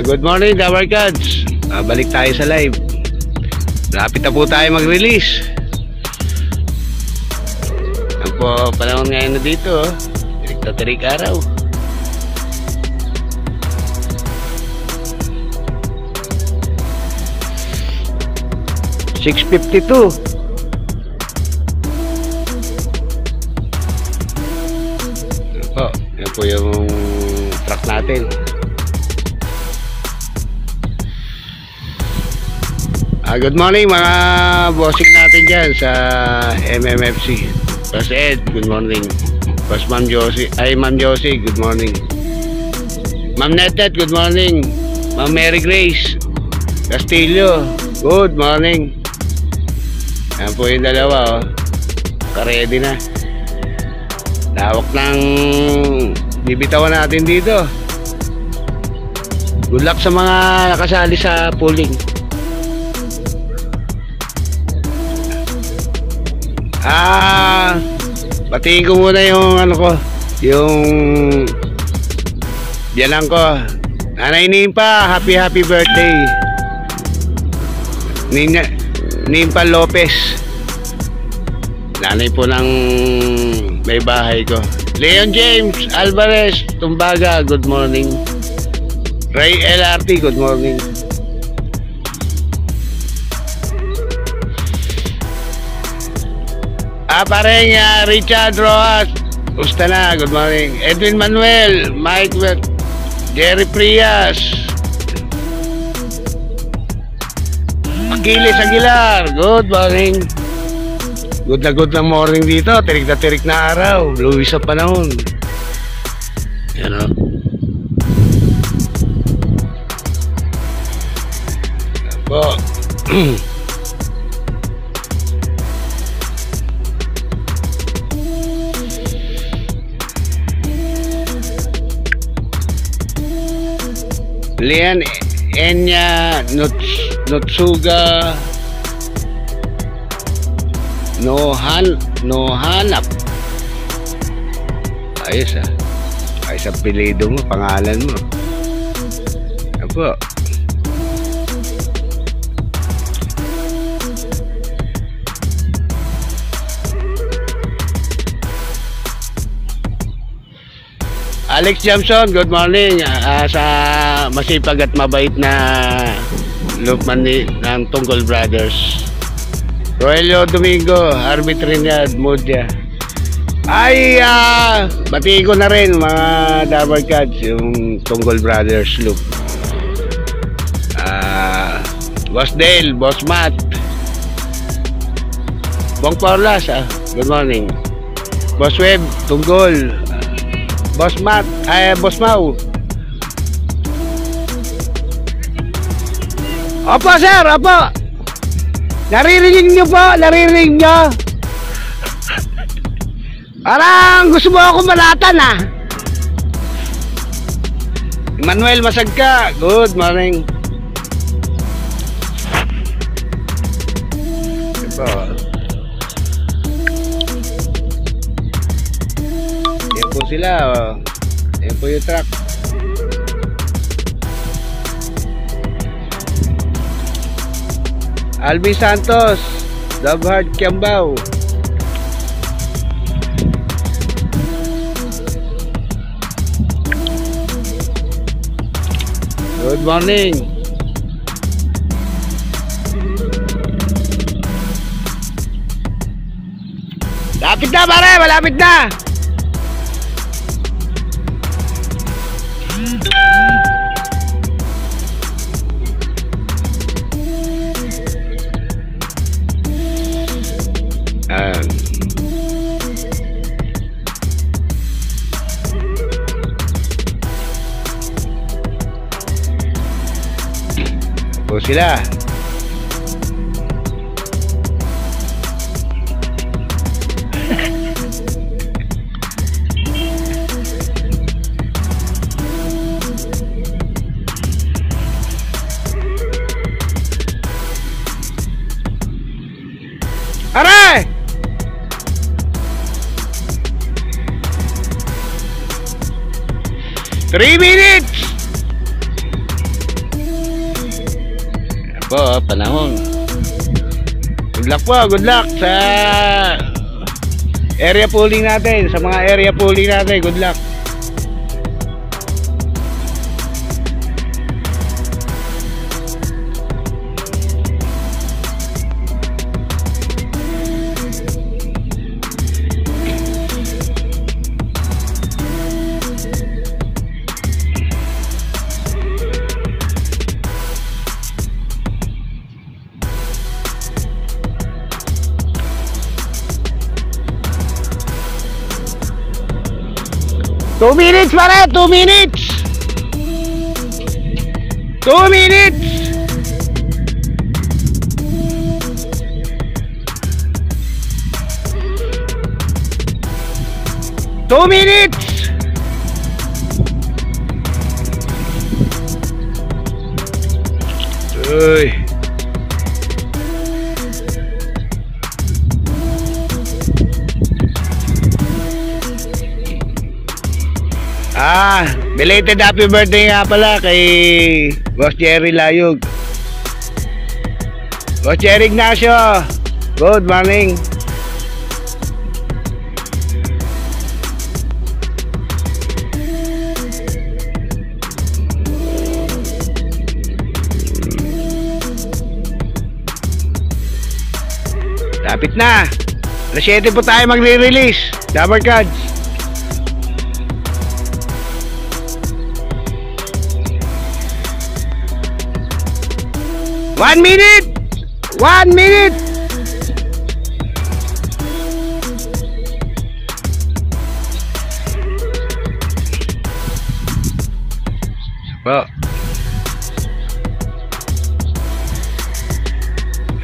Good morning, Tower Cats. Balik tayo sa live. Lapit na po tayo mag-release. Ang po panahon ngayon na dito, tirik araw. $6.52. Yan po yung truck natin. Good morning mga bossing natin dyan sa MMFC. Boss Ed, good morning. Boss Ma'am Josie, Ma'am Josie, good morning. Ma'am Netet, good morning. Ma'am Mary Grace Castillo, good morning. Yan po yung dalawa, oh. Karedy na. Lawak ng bibitawan natin dito. Good luck sa mga nakasali sa pooling. Patingin ko muna yung ano ko, yung biyanan ko. Nanay Nimpa, happy birthday. Nimpa Lopez, nanay po ng may bahay ko. Leon James Alvarez Tumbaga, good morning. Ray LRT, good morning. Pareng Richard Rojas, gusta na, good morning. Edwin Manuel, Mike, Jerry Prias, Aquiles Aguilar, good morning. Good na morning dito, tirik na araw, luwi sa panahon. Yan o. Po. Lian Enya Notsuga Nohanap. Ayos ayos ang pilido mo, pangalan mo. Apo. Alex Jamson, good morning. Sa masipag at mabait na lupman ng Tunggol Brothers. Roelio Domingo, Arby Trinidad, Mudya. Batiin ko na rin mga Double Cats, yung Tunggol Brothers loop. Boss Dale, Boss Matt, Bong Porlas, good morning. Boss Web, Tunggol. Boss Matt, Boss Mau. Opo sir, opo. Naririnig nyo po, naririnig nyo. Parang gusto mo ako malatan Manuel Masagka, good morning. Opo. Yan po sila, yan po yung truck. Alvin Santos, Dabhard Kiambao. Good morning. Lapit na pare, malapit na. Po sila. Aray! 3 minutes! Po, panahon. Good luck po, good luck sa area pooling natin, sa mga area pooling natin, good luck. Two minutes pare, 2 minutes. 2 minutes. Two minutes. Uy. Belated happy birthday nga pala kay Boss Jerry Layog. Boss Jerry Ignacio, good morning. Lapit na. Alas 7 po tayo magre-release. Dabber Cards. One minute! 1 minute! Po.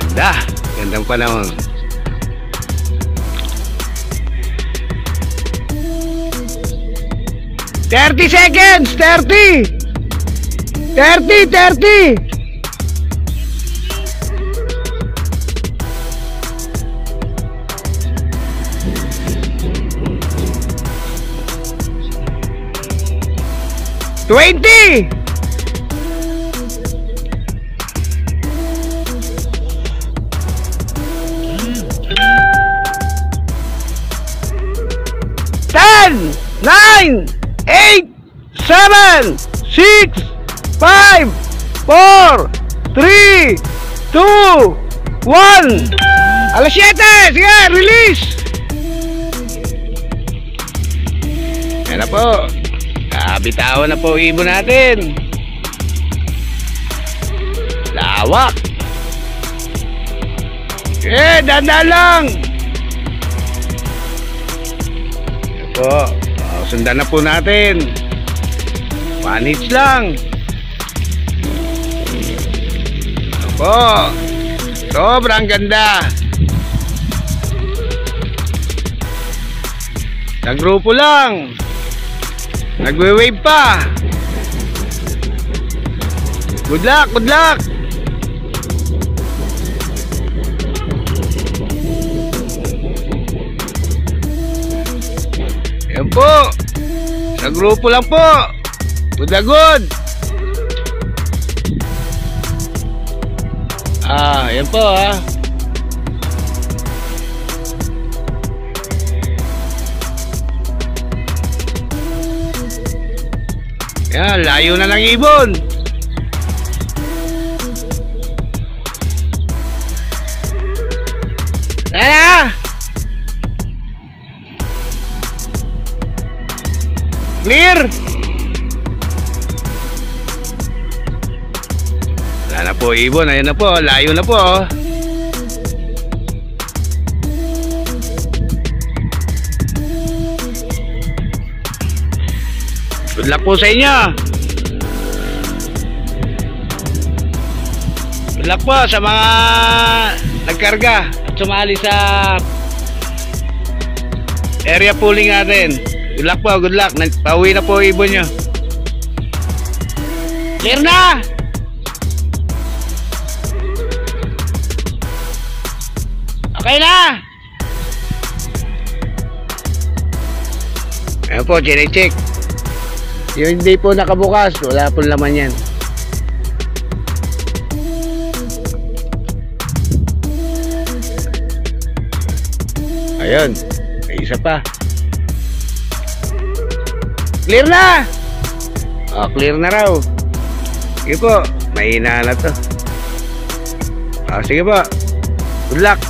Ganda. Gandang panahon. Thirty seconds! 30! 30! 20! 10, 9, 8, 7, 6, 5, 4, 3, 2, 1. Alas 7! Sige, release! Yan na po. Bitawan na po ibon natin. Lawak. Dandan lang. Ito po. Sundan na po natin. 1 hits lang. Ito po. Sobrang ganda. Sa grupo lang. Nagwe-wave pa. Good luck, good luck. Yan po. Sa grupo lang po. Good na good. Yan po Yan, layo na ng ibon. Clear. Wala na po ibon. Ayan na po, layo na po. Good luck po sa inyo. Good luck po sa mga nagkarga at sumali sa area pooling natin. Good luck po, good luck. Pauwi na po ibon nyo. Clear na! Okay na! Ayan po, chine-check. Yung hindi po nakabukas, wala po laman yan. Ayun. May isa pa. Clear na! Clear na raw. Sige po. Mahina na to. Sige po. Good luck.